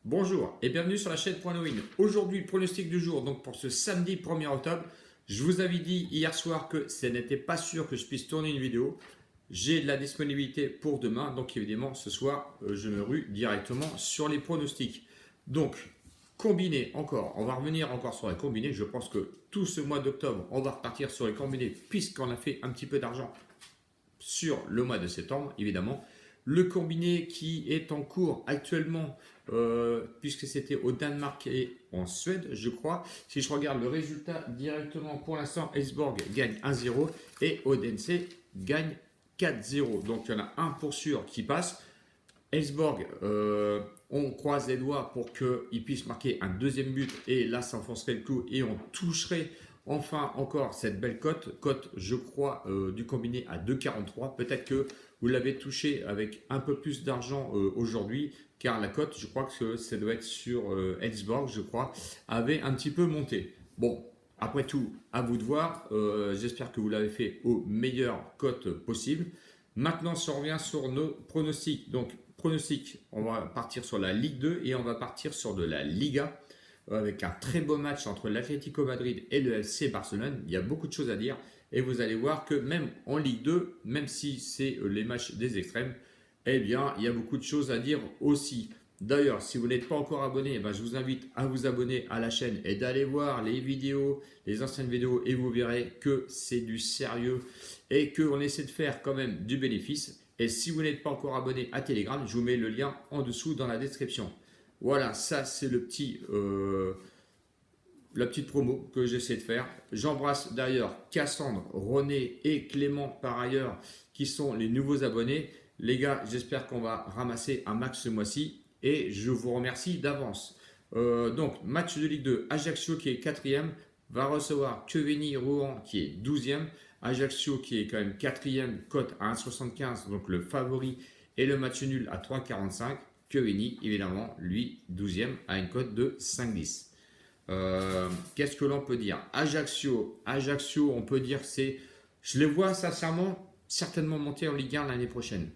Bonjour et bienvenue sur la chaîne Point No Win. Aujourd'hui, le pronostic du jour, donc pour ce samedi 1er octobre. Je vous avais dit hier soir que ce n'était pas sûr que je puisse tourner une vidéo. J'ai de la disponibilité pour demain, donc évidemment ce soir, je me rue directement sur les pronostics. Donc, combiné encore, on va revenir encore sur les combinés. Je pense que tout ce mois d'octobre, on va repartir sur les combinés puisqu'on a fait un petit peu d'argent sur le mois de septembre, évidemment. Le combiné qui est en cours actuellement, puisque c'était au Danemark et en Suède, je crois. Si je regarde le résultat directement, pour l'instant, Ellsborg gagne 1-0 et Odense gagne 4-0. Donc il y en a un pour sûr qui passe. Ellsborg, on croise les doigts pour qu'il puisse marquer un deuxième but et là, ça enfoncerait le clou et on toucherait enfin encore cette belle cote, je crois, du combiné à 2,43. Peut-être que vous l'avez touché avec un peu plus d'argent aujourd'hui, car la cote, je crois que ça doit être sur Ellsborg, je crois, avait un petit peu monté. Bon, après tout, à vous de voir. J'espère que vous l'avez fait au meilleur cote possible. Maintenant, si on revient sur nos pronostics. Donc, pronostics, on va partir sur la Ligue 2 et on va partir sur de la Liga avec un très beau match entre l'Atlético Madrid et le FC Barcelone. Il y a beaucoup de choses à dire et vous allez voir que même en Ligue 2, même si c'est les matchs des extrêmes, eh bien, il y a beaucoup de choses à dire aussi. D'ailleurs, si vous n'êtes pas encore abonné, eh je vous invite à vous abonner à la chaîne et d'aller voir les vidéos, les anciennes vidéos, et vous verrez que c'est du sérieux et qu'on essaie de faire quand même du bénéfice. Et si vous n'êtes pas encore abonné à Telegram, je vous mets le lien en dessous dans la description. Voilà, ça c'est la petite promo que j'essaie de faire. J'embrasse d'ailleurs Cassandre, René et Clément par ailleurs qui sont les nouveaux abonnés. Les gars, j'espère qu'on va ramasser un max ce mois-ci et je vous remercie d'avance. Donc, match de Ligue 2, Ajaccio qui est 4e va recevoir Quevilly-Rouen qui est 12e. Ajaccio qui est quand même 4e, cote à 1,75, donc le favori, et le match nul à 3,45. Quevilly, évidemment, lui, 12e, à une cote de 5,10. Qu'est-ce que l'on peut dire? Ajaccio, on peut dire je les vois sincèrement certainement monter en Ligue 1 l'année prochaine.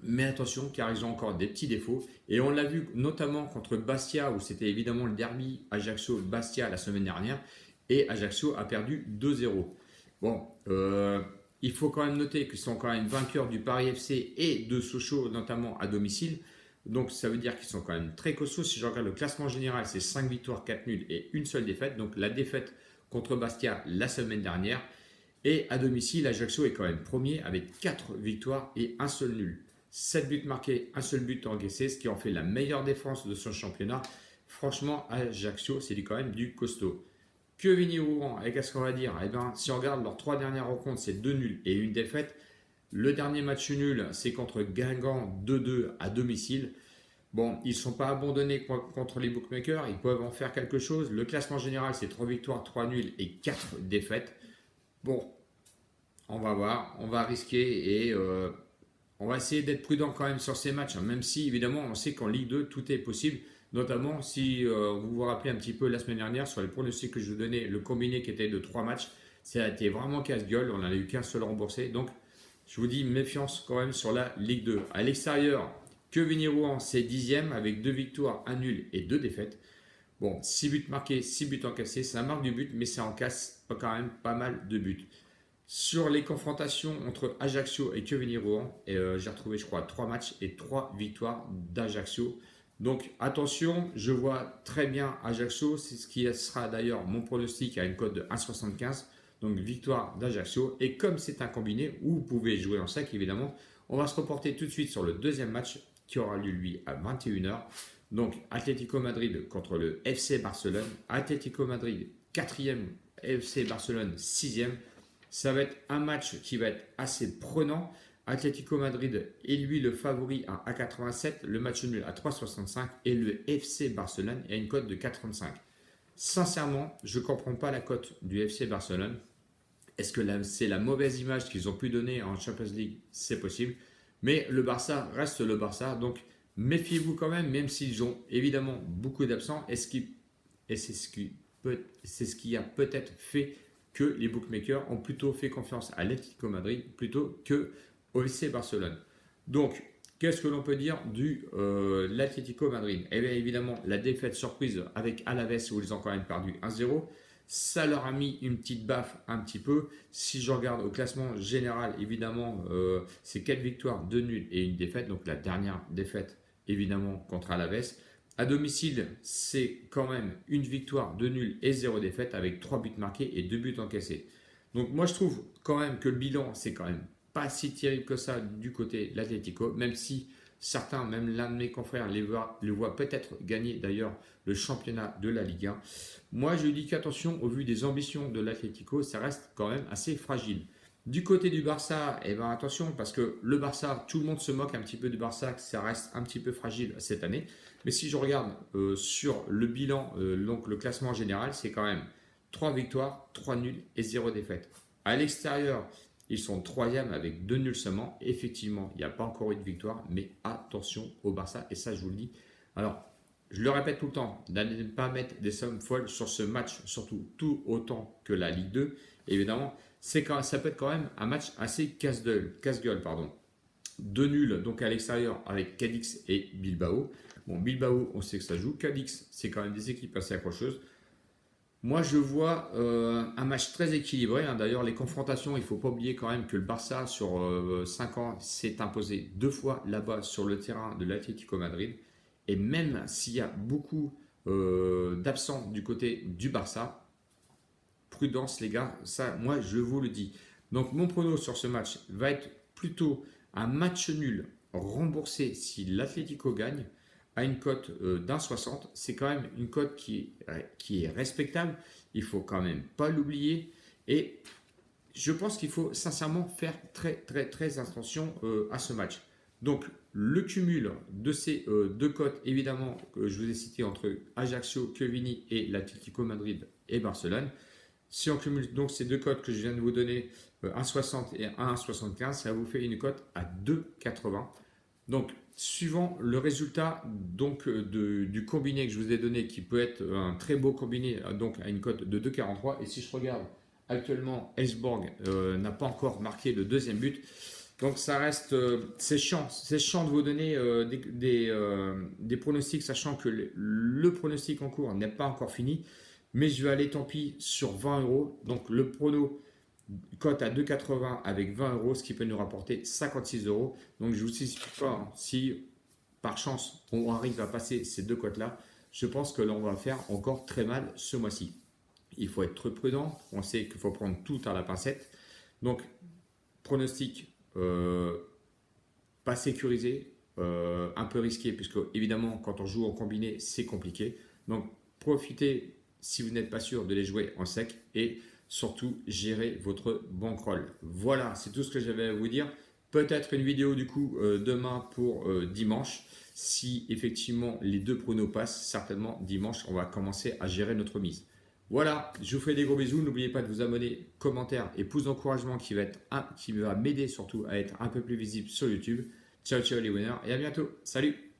Mais attention, car ils ont encore des petits défauts. Et on l'a vu notamment contre Bastia, où c'était évidemment le derby Ajaccio-Bastia la semaine dernière. Et Ajaccio a perdu 2-0. Bon, il faut quand même noter qu'ils sont quand même vainqueurs du Paris FC et de Sochaux, notamment à domicile. Donc ça veut dire qu'ils sont quand même très costauds. Si je regarde le classement général, c'est 5 victoires, 4 nuls et une seule défaite. Donc la défaite contre Bastia la semaine dernière. Et à domicile, Ajaccio est quand même premier avec 4 victoires et un seul nul. 7 buts marqués, un seul but encaissé, ce qui en fait la meilleure défense de son championnat. Franchement, Ajaccio, c'est quand même du costaud. Quevilly-Rouen, et qu'est-ce qu'on va dire? Eh bien, si on regarde leurs 3 dernières rencontres, c'est 2 nuls et une défaite. Le dernier match nul, c'est contre Guingamp 2-2 à domicile. Bon, ils ne sont pas abandonnés contre les bookmakers, ils peuvent en faire quelque chose. Le classement général, c'est 3 victoires, 3 nuls et 4 défaites. Bon, on va voir, on va risquer et on va essayer d'être prudent quand même sur ces matchs, hein, même si évidemment on sait qu'en Ligue 2 tout est possible, notamment si vous vous rappelez un petit peu la semaine dernière sur les pronostics que je vous donnais, le combiné qui était de 3 matchs, ça a été vraiment casse-gueule, on n'en a eu qu'un seul remboursé, donc je vous dis méfiance quand même sur la Ligue 2. À l'extérieur, Quevilly-Rouen c'est 10e avec 2 victoires, 1 nul et 2 défaites. Bon, 6 buts marqués, 6 buts encaissés, ça marque du but, mais ça encaisse quand même pas mal de buts. Sur les confrontations entre Ajaccio et Quevilly-Rouen, j'ai retrouvé, je crois, 3 matchs et 3 victoires d'Ajaccio. Donc attention, je vois très bien Ajaccio, c'est ce qui sera d'ailleurs mon pronostic à une cote de 1,75. Donc victoire d'Ajaccio. Et comme c'est un combiné où vous pouvez jouer en sac, évidemment, on va se reporter tout de suite sur le deuxième match qui aura lieu, lui, à 21h. Donc Atlético Madrid contre le FC Barcelone. Atlético Madrid 4e, FC Barcelone 6e. Ça va être un match qui va être assez prenant. Atlético Madrid est lui le favori à 1,87, le match nul à 3,65 et le FC Barcelone a une cote de 4,35. Sincèrement, je ne comprends pas la cote du FC Barcelone. Est-ce que c'est la mauvaise image qu'ils ont pu donner en Champions League? C'est possible. Mais le Barça reste le Barça. Donc méfiez-vous quand même s'ils ont évidemment beaucoup d'absents. Et c'est ce qui a peut-être fait que les bookmakers ont plutôt fait confiance à l'Atlético Madrid plutôt que au FC Barcelone. Donc, Qu'est-ce que l'on peut dire du l'Atlético Madrid? Eh bien évidemment, la défaite surprise avec Alaves où ils ont quand même perdu 1-0. Ça leur a mis une petite baffe un petit peu. Si je regarde au classement général, évidemment, c'est 4 victoires, 2 nuls et une défaite. Donc la dernière défaite, évidemment, contre Alaves. À domicile, c'est quand même une victoire, 2 nuls et 0 défaite avec 3 buts marqués et 2 buts encaissés. Donc moi je trouve quand même que le bilan, c'est quand même pas si terrible que ça du côté de l'Atlético, même si certains, même l'un de mes confrères, le voit peut-être gagner d'ailleurs le championnat de la Ligue 1. Moi, je dis qu'attention, au vu des ambitions de l'Atlético, ça reste quand même assez fragile. Du côté du Barça, eh ben attention, parce que le Barça, tout le monde se moque un petit peu du Barça, que ça reste un petit peu fragile cette année. Mais si je regarde sur le bilan, donc le classement général, c'est quand même 3 victoires, 3 nuls et 0 défaite. À l'extérieur, ils sont troisième avec 2 nuls seulement. Effectivement, il n'y a pas encore eu de victoire, mais attention au Barça, et ça je vous le dis. Alors, je le répète tout le temps, d'aller ne pas mettre des sommes folles sur ce match, surtout tout autant que la Ligue 2. Évidemment, ça peut être quand même un match assez casse-gueule. Deux nuls donc à l'extérieur avec Cadix et Bilbao. Bon, Bilbao, on sait que ça joue. Cadix, c'est quand même des équipes assez accrocheuses. Moi, je vois un match très équilibré, hein. D'ailleurs, les confrontations, il ne faut pas oublier quand même que le Barça, sur 5 ans, s'est imposé 2 fois là-bas sur le terrain de l'Atlético Madrid. Et même s'il y a beaucoup d'absents du côté du Barça, prudence les gars, ça, moi, je vous le dis. Donc, mon prono sur ce match va être plutôt un match nul remboursé si l'Atlético gagne à une cote d'1,60. C'est quand même une cote qui est respectable. Il faut quand même pas l'oublier. Et je pense qu'il faut sincèrement faire très attention à ce match. Donc, le cumul de ces deux cotes, évidemment, que je vous ai cité entre Ajaccio, Quevilly et l'Atlético Madrid et Barcelone. Si on cumule donc ces deux cotes que je viens de vous donner, 1,60 et 1,75, ça vous fait une cote à 2,80. Donc, suivant le résultat donc, du combiné que je vous ai donné, qui peut être un très beau combiné, donc à une cote de 2,43. Et si je regarde actuellement, Elfsborg n'a pas encore marqué le deuxième but. Donc, ça reste, c'est chiant de vous donner des pronostics, sachant que le pronostic en cours n'est pas encore fini. Mais je vais aller, tant pis, sur 20 euros. Donc, le prono cote à 2,80 avec 20 euros, ce qui peut nous rapporter 56 euros. Donc, je vous explique pas, hein, si par chance on arrive à passer ces deux cotes-là, je pense que l'on va faire encore très mal ce mois-ci. Il faut être prudent. On sait qu'il faut prendre tout à la pincette. Donc, pronostic pas sécurisé, un peu risqué, puisque évidemment, quand on joue en combiné, c'est compliqué. Donc, profitez, si vous n'êtes pas sûr, de les jouer en sec et surtout gérer votre bankroll. Voilà, c'est tout ce que j'avais à vous dire. Peut-être une vidéo du coup demain pour dimanche. Si effectivement les deux pronos passent, certainement dimanche, on va commencer à gérer notre mise. Voilà, je vous fais des gros bisous. N'oubliez pas de vous abonner, commentaire et pouce d'encouragement qui va m'aider surtout à être un peu plus visible sur YouTube. Ciao les winners et à bientôt. Salut!